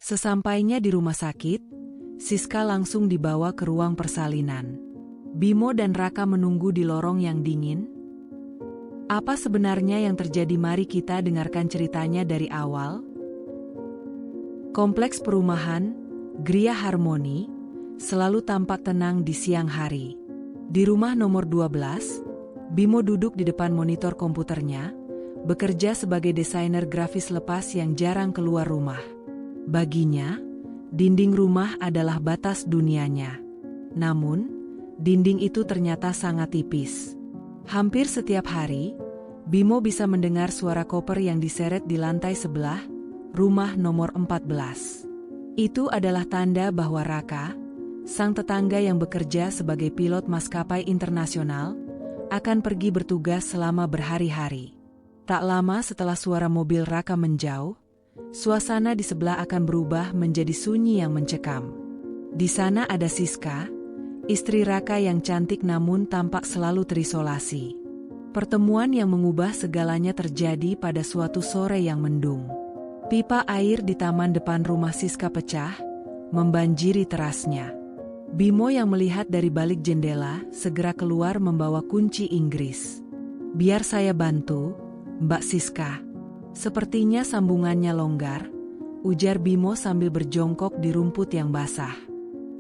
Sesampainya di rumah sakit, Siska langsung dibawa ke ruang persalinan. Bimo dan Raka menunggu di lorong yang dingin. Apa sebenarnya yang terjadi? Mari kita dengarkan ceritanya dari awal. Kompleks perumahan, Gria Harmoni, selalu tampak tenang di siang hari. Di rumah nomor 12, Bimo duduk di depan monitor komputernya, bekerja sebagai desainer grafis lepas yang jarang keluar rumah. Baginya, dinding rumah adalah batas dunianya. Namun, dinding itu ternyata sangat tipis. Hampir setiap hari, Bimo bisa mendengar suara koper yang diseret di lantai sebelah, rumah nomor 14. Itu adalah tanda bahwa Raka, sang tetangga yang bekerja sebagai pilot maskapai internasional, akan pergi bertugas selama berhari-hari. Tak lama setelah suara mobil Raka menjauh, suasana di sebelah akan berubah menjadi sunyi yang mencekam. Di sana ada Siska, istri Raka yang cantik namun tampak selalu terisolasi. Pertemuan yang mengubah segalanya terjadi pada suatu sore yang mendung. Pipa air di taman depan rumah Siska pecah, membanjiri terasnya. Bimo yang melihat dari balik jendela segera keluar membawa kunci Inggris. "Biar saya bantu, Mbak Siska." "Sepertinya sambungannya longgar," ujar Bimo sambil berjongkok di rumput yang basah.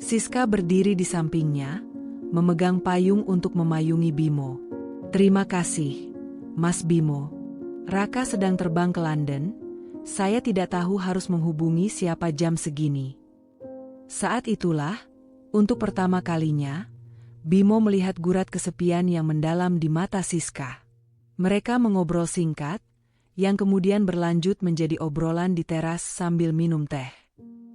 Siska berdiri di sampingnya, memegang payung untuk memayungi Bimo. "Terima kasih, Mas Bimo. Raka sedang terbang ke London. Saya tidak tahu harus menghubungi siapa jam segini." Saat itulah, untuk pertama kalinya, Bimo melihat gurat kesepian yang mendalam di mata Siska. Mereka mengobrol singkat, yang kemudian berlanjut menjadi obrolan di teras sambil minum teh.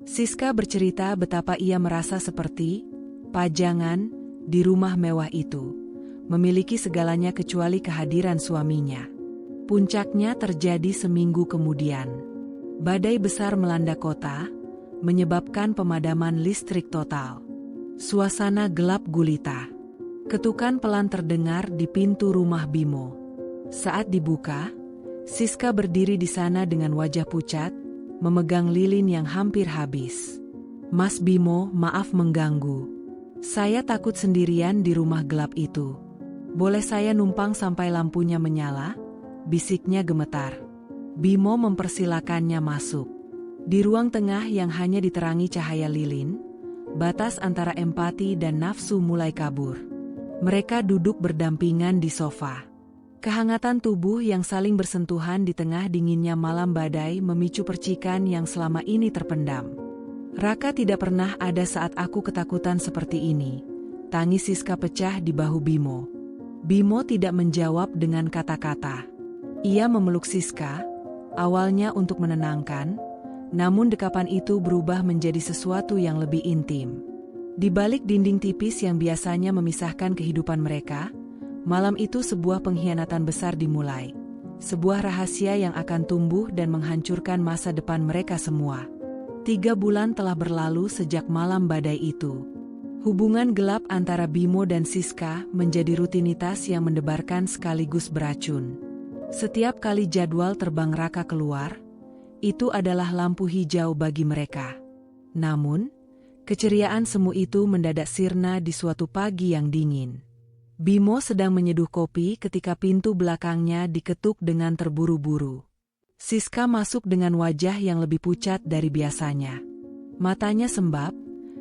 Siska bercerita betapa ia merasa seperti pajangan di rumah mewah itu, memiliki segalanya kecuali kehadiran suaminya. Puncaknya terjadi seminggu kemudian. Badai besar melanda kota, menyebabkan pemadaman listrik total. Suasana gelap gulita. Ketukan pelan terdengar di pintu rumah Bimo. Saat dibuka, Siska berdiri di sana dengan wajah pucat, memegang lilin yang hampir habis. "Mas Bimo, maaf mengganggu. Saya takut sendirian di rumah gelap itu. Boleh saya numpang sampai lampunya menyala?" bisiknya gemetar. Bimo mempersilakannya masuk. Di ruang tengah yang hanya diterangi cahaya lilin, batas antara empati dan nafsu mulai kabur. Mereka duduk berdampingan di sofa. Kehangatan tubuh yang saling bersentuhan di tengah dinginnya malam badai memicu percikan yang selama ini terpendam. "Raka, tidak pernah ada saat aku ketakutan seperti ini," tangis Siska pecah di bahu Bimo. Bimo tidak menjawab dengan kata-kata. Ia memeluk Siska, awalnya untuk menenangkan, namun dekapan itu berubah menjadi sesuatu yang lebih intim. Di balik dinding tipis yang biasanya memisahkan kehidupan mereka, malam itu sebuah pengkhianatan besar dimulai. Sebuah rahasia yang akan tumbuh dan menghancurkan masa depan mereka semua. 3 bulan telah berlalu sejak malam badai itu. Hubungan gelap antara Bimo dan Siska menjadi rutinitas yang mendebarkan sekaligus beracun. Setiap kali jadwal terbang Raka keluar, itu adalah lampu hijau bagi mereka. Namun, keceriaan semu itu mendadak sirna di suatu pagi yang dingin. Bimo sedang menyeduh kopi ketika pintu belakangnya diketuk dengan terburu-buru. Siska masuk dengan wajah yang lebih pucat dari biasanya. Matanya sembab,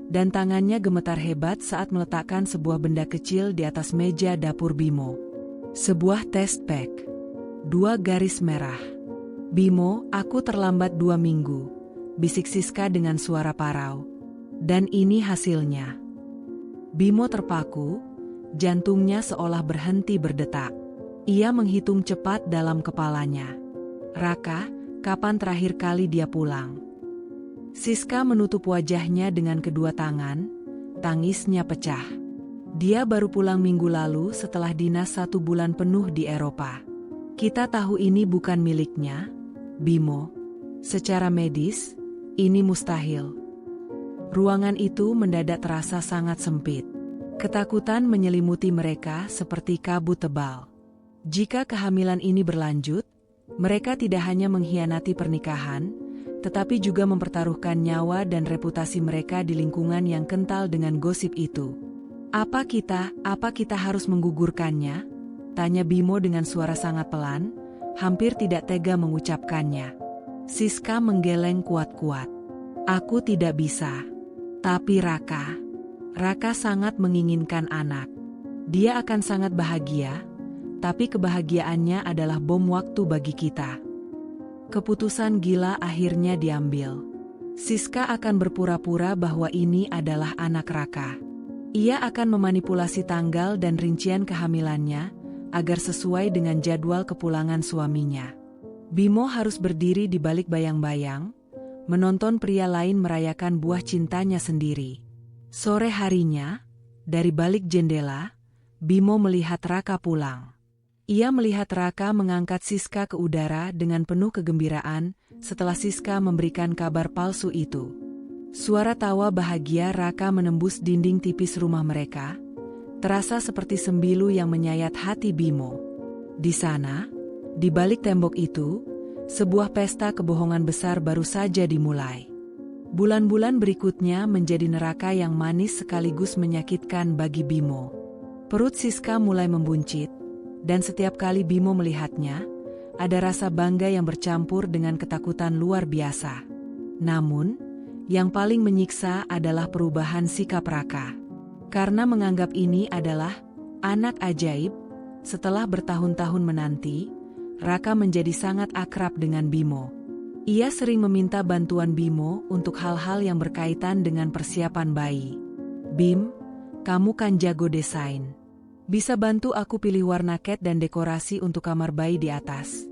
dan tangannya gemetar hebat saat meletakkan sebuah benda kecil di atas meja dapur Bimo. Sebuah test pack. 2 garis merah. "Bimo, aku terlambat 2 minggu, bisik Siska dengan suara parau. "Dan ini hasilnya." Bimo terpaku, jantungnya seolah berhenti berdetak. Ia menghitung cepat dalam kepalanya. "Raka, kapan terakhir kali dia pulang?" Siska menutup wajahnya dengan kedua tangan, tangisnya pecah. "Dia baru pulang minggu lalu setelah dinas 1 bulan penuh di Eropa. Kita tahu ini bukan miliknya, Bimo. Secara medis, ini mustahil." Ruangan itu mendadak terasa sangat sempit. Ketakutan menyelimuti mereka seperti kabut tebal. Jika kehamilan ini berlanjut, mereka tidak hanya mengkhianati pernikahan, tetapi juga mempertaruhkan nyawa dan reputasi mereka di lingkungan yang kental dengan gosip itu. Apa kita harus menggugurkannya? Tanya Bimo dengan suara sangat pelan, hampir tidak tega mengucapkannya. Siska menggeleng kuat-kuat. Aku tidak bisa. Tapi Raka sangat menginginkan anak. Dia akan sangat bahagia, tapi kebahagiaannya adalah bom waktu bagi kita. Keputusan gila akhirnya diambil. Siska akan berpura-pura bahwa ini adalah anak Raka. Ia akan memanipulasi tanggal dan rincian kehamilannya agar sesuai dengan jadwal kepulangan suaminya. Bimo harus berdiri di balik bayang-bayang, menonton pria lain merayakan buah cintanya sendiri. Sore harinya, dari balik jendela, Bimo melihat Raka pulang. Ia melihat Raka mengangkat Siska ke udara dengan penuh kegembiraan setelah Siska memberikan kabar palsu itu. Suara tawa bahagia Raka menembus dinding tipis rumah mereka, terasa seperti sembilu yang menyayat hati Bimo. Di sana, di balik tembok itu, sebuah pesta kebohongan besar baru saja dimulai. Bulan-bulan berikutnya menjadi neraka yang manis sekaligus menyakitkan bagi Bimo. Perut Siska mulai membuncit, dan setiap kali Bimo melihatnya, ada rasa bangga yang bercampur dengan ketakutan luar biasa. Namun, yang paling menyiksa adalah perubahan sikap Raka. Karena menganggap ini adalah anak ajaib, setelah bertahun-tahun menanti, Raka menjadi sangat akrab dengan Bimo. Ia sering meminta bantuan Bimo untuk hal-hal yang berkaitan dengan persiapan bayi. "Bim, kamu kan jago desain. Bisa bantu aku pilih warna cat dan dekorasi untuk kamar bayi di atas?"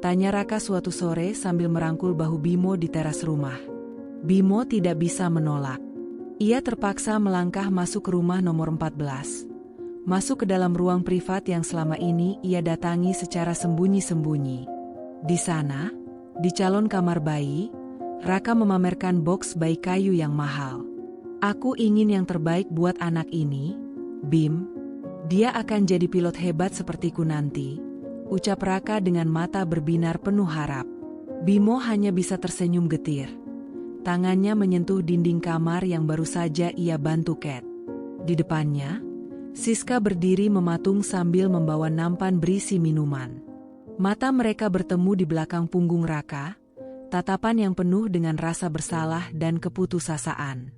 Tanya Raka suatu sore sambil merangkul bahu Bimo di teras rumah. Bimo tidak bisa menolak. Ia terpaksa melangkah masuk ke rumah nomor 14. Masuk ke dalam ruang privat yang selama ini ia datangi secara sembunyi-sembunyi. Di sana, di calon kamar bayi, Raka memamerkan box bayi kayu yang mahal. "Aku ingin yang terbaik buat anak ini, Bim. Dia akan jadi pilot hebat sepertiku nanti," ucap Raka dengan mata berbinar penuh harap. Bimo hanya bisa tersenyum getir. Tangannya menyentuh dinding kamar yang baru saja ia bantu Cat. Di depannya, Siska berdiri mematung sambil membawa nampan berisi minuman. Mata mereka bertemu di belakang punggung Raka, tatapan yang penuh dengan rasa bersalah dan keputusasaan.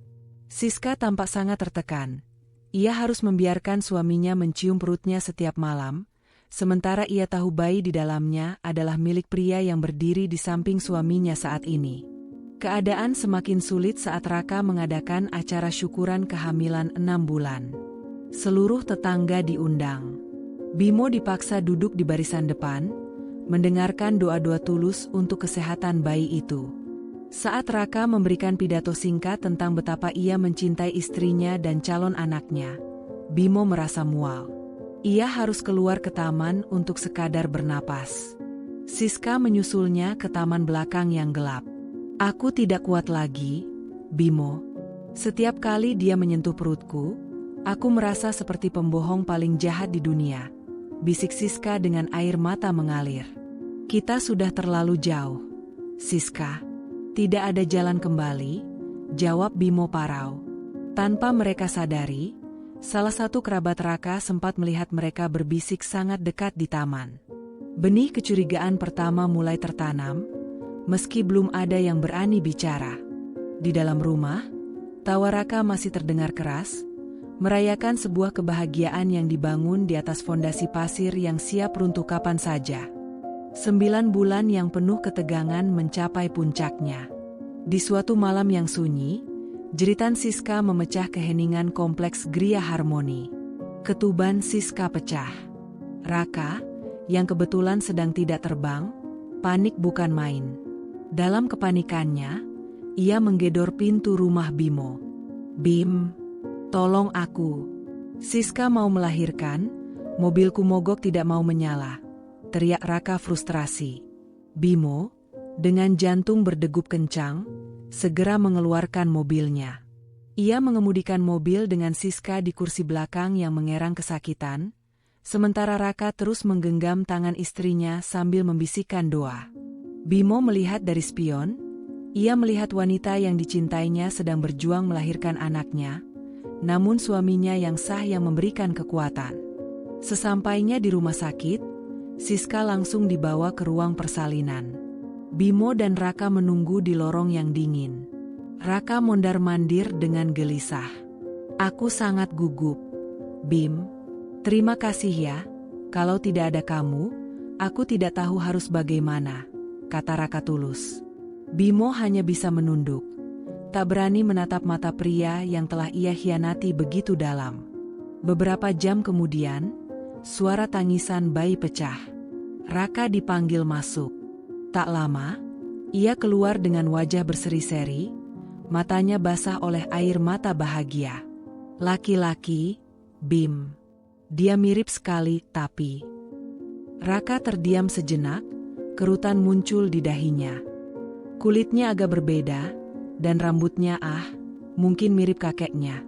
Siska tampak sangat tertekan. Ia harus membiarkan suaminya mencium perutnya setiap malam, sementara ia tahu bayi di dalamnya adalah milik pria yang berdiri di samping suaminya saat ini. Keadaan semakin sulit saat Raka mengadakan acara syukuran kehamilan 6 bulan. Seluruh tetangga diundang. Bimo dipaksa duduk di barisan depan, mendengarkan doa-doa tulus untuk kesehatan bayi itu. Saat Raka memberikan pidato singkat tentang betapa ia mencintai istrinya dan calon anaknya, Bimo merasa mual. Ia harus keluar ke taman untuk sekadar bernapas. Siska menyusulnya ke taman belakang yang gelap. "Aku tidak kuat lagi, Bimo. Setiap kali dia menyentuh perutku, aku merasa seperti pembohong paling jahat di dunia," bisik Siska dengan air mata mengalir. "Kita sudah terlalu jauh, Siska. Tidak ada jalan kembali," jawab Bimo parau. Tanpa mereka sadari, salah satu kerabat Raka sempat melihat mereka berbisik sangat dekat di taman. Benih kecurigaan pertama mulai tertanam, meski belum ada yang berani bicara. Di dalam rumah, tawa Raka masih terdengar keras, merayakan sebuah kebahagiaan yang dibangun di atas fondasi pasir yang siap runtuh kapan saja. 9 bulan yang penuh ketegangan mencapai puncaknya. Di suatu malam yang sunyi, jeritan Siska memecah keheningan kompleks Gria Harmoni. Ketuban Siska pecah. Raka, yang kebetulan sedang tidak terbang, panik bukan main. Dalam kepanikannya, ia menggedor pintu rumah Bimo. "Bim, tolong aku. Siska mau melahirkan, mobilku mogok tidak mau menyala," teriak Raka frustrasi. Bimo, dengan jantung berdegup kencang, segera mengeluarkan mobilnya. Ia mengemudikan mobil dengan Siska di kursi belakang yang mengerang kesakitan, sementara Raka terus menggenggam tangan istrinya sambil membisikkan doa. Bimo melihat dari spion, Ia melihat wanita yang dicintainya sedang berjuang melahirkan anaknya, namun suaminya yang sah yang memberikan kekuatan. Sesampainya di rumah sakit, Siska langsung dibawa ke ruang persalinan. Bimo dan Raka menunggu di lorong yang dingin. Raka mondar-mandir dengan gelisah. Aku sangat gugup. Bim, terima kasih ya. Kalau tidak ada kamu, aku tidak tahu harus bagaimana, kata Raka tulus. Bimo hanya bisa menunduk. Tak berani menatap mata pria yang telah ia hianati begitu dalam. Beberapa jam kemudian, suara tangisan bayi pecah. Raka dipanggil masuk. Tak lama, ia keluar dengan wajah berseri-seri, matanya basah oleh air mata bahagia. Laki-laki, Bim. Dia mirip sekali, tapi... Raka terdiam sejenak, kerutan muncul di dahinya. Kulitnya agak berbeda, dan rambutnya mungkin mirip kakeknya.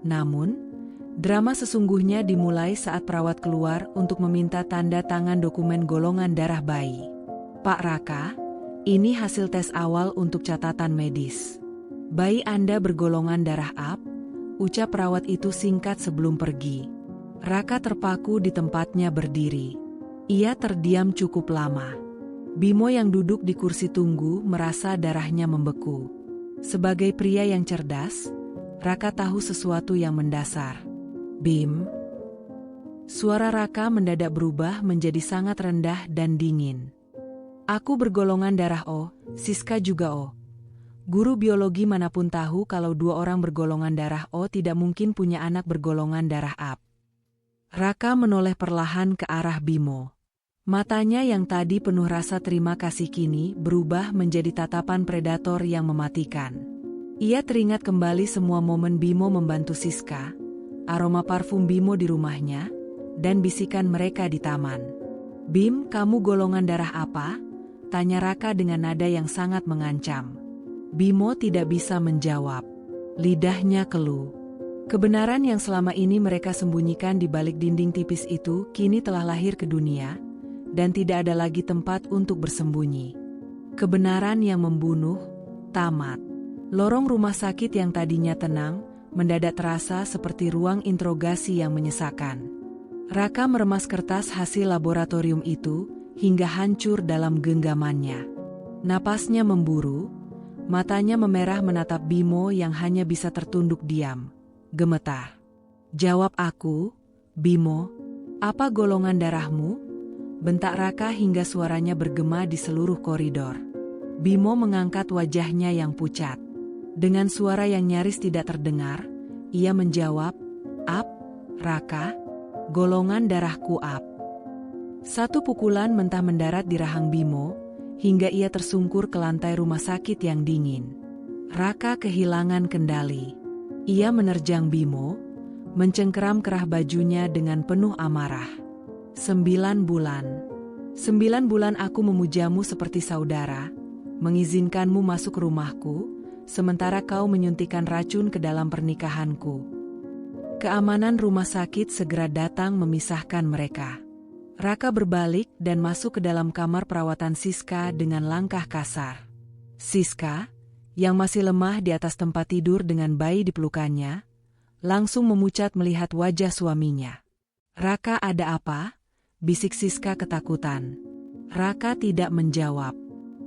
Namun, drama sesungguhnya dimulai saat perawat keluar untuk meminta tanda tangan dokumen golongan darah bayi. Pak Raka, ini hasil tes awal untuk catatan medis. Bayi Anda bergolongan darah A, ucap perawat itu singkat sebelum pergi. Raka terpaku di tempatnya berdiri. Ia terdiam cukup lama. Bimo yang duduk di kursi tunggu merasa darahnya membeku. Sebagai pria yang cerdas, Raka tahu sesuatu yang mendasar. Bim. Suara Raka mendadak berubah menjadi sangat rendah dan dingin. Aku bergolongan darah O, Siska juga O. Guru biologi manapun tahu kalau dua orang bergolongan darah O tidak mungkin punya anak bergolongan darah A. Raka menoleh perlahan ke arah Bimo. Matanya yang tadi penuh rasa terima kasih kini berubah menjadi tatapan predator yang mematikan. Ia teringat kembali semua momen Bimo membantu Siska, aroma parfum Bimo di rumahnya, dan bisikan mereka di taman. Bim, kamu golongan darah apa? Tanya Raka dengan nada yang sangat mengancam. Bimo tidak bisa menjawab. Lidahnya keluh. Kebenaran yang selama ini mereka sembunyikan di balik dinding tipis itu kini telah lahir ke dunia, dan tidak ada lagi tempat untuk bersembunyi. Kebenaran yang membunuh, tamat. Lorong rumah sakit yang tadinya tenang, mendadak terasa seperti ruang interogasi yang menyesakan. Raka meremas kertas hasil laboratorium itu, hingga hancur dalam genggamannya. Napasnya memburu, matanya memerah menatap Bimo yang hanya bisa tertunduk diam. Gemetar. Jawab aku, Bimo, apa golongan darahmu? Bentak Raka hingga suaranya bergema di seluruh koridor. Bimo mengangkat wajahnya yang pucat. Dengan suara yang nyaris tidak terdengar, ia menjawab, "Ap, Raka, golongan darahku Ap." Satu pukulan mentah mendarat di rahang Bimo, hingga ia tersungkur ke lantai rumah sakit yang dingin. Raka kehilangan kendali. Ia menerjang Bimo, mencengkeram kerah bajunya dengan penuh amarah. 9 bulan. 9 bulan aku memujamu seperti saudara, mengizinkanmu masuk rumahku, sementara kau menyuntikkan racun ke dalam pernikahanku. Keamanan rumah sakit segera datang memisahkan mereka. Raka berbalik dan masuk ke dalam kamar perawatan Siska dengan langkah kasar. Siska, yang masih lemah di atas tempat tidur dengan bayi di pelukannya, langsung memucat melihat wajah suaminya. "Raka, ada apa?" bisik Siska ketakutan. Raka tidak menjawab.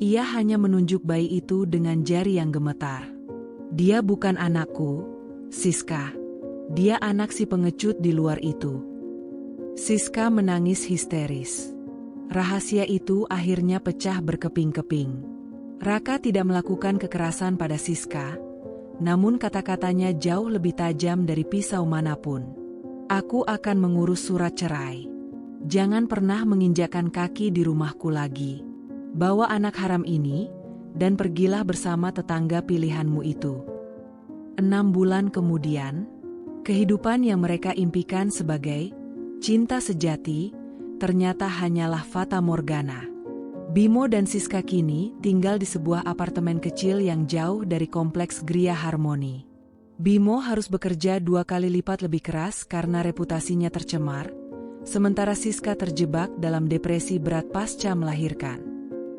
Ia hanya menunjuk bayi itu dengan jari yang gemetar. "Dia bukan anakku, Siska. Dia anak si pengecut di luar itu." Siska menangis histeris. Rahasia itu akhirnya pecah berkeping-keping. Raka tidak melakukan kekerasan pada Siska, namun kata-katanya jauh lebih tajam dari pisau manapun. "Aku akan mengurus surat cerai. Jangan pernah menginjakkan kaki di rumahku lagi. Bawa anak haram ini, dan pergilah bersama tetangga pilihanmu itu." 6 bulan kemudian, kehidupan yang mereka impikan sebagai cinta sejati, ternyata hanyalah fata morgana. Bimo dan Siska kini tinggal di sebuah apartemen kecil yang jauh dari kompleks Gria Harmoni. Bimo harus bekerja 2 kali lipat lebih keras karena reputasinya tercemar, sementara Siska terjebak dalam depresi berat pasca melahirkan.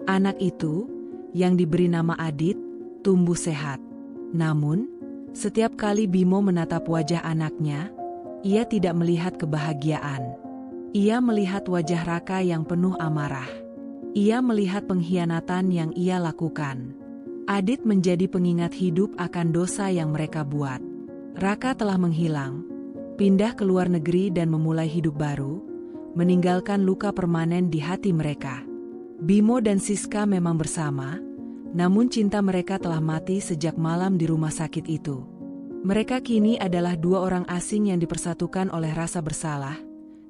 Anak itu, yang diberi nama Adit, tumbuh sehat. Namun, setiap kali Bimo menatap wajah anaknya, ia tidak melihat kebahagiaan. Ia melihat wajah Raka yang penuh amarah. Ia melihat pengkhianatan yang ia lakukan. Adit menjadi pengingat hidup akan dosa yang mereka buat. Raka telah menghilang, pindah ke luar negeri dan memulai hidup baru, meninggalkan luka permanen di hati mereka. Bimo dan Siska memang bersama, namun cinta mereka telah mati sejak malam di rumah sakit itu. Mereka kini adalah dua orang asing yang dipersatukan oleh rasa bersalah,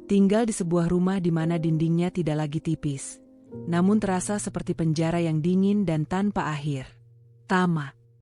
tinggal di sebuah rumah di mana dindingnya tidak lagi tipis, namun terasa seperti penjara yang dingin dan tanpa akhir. Tamat.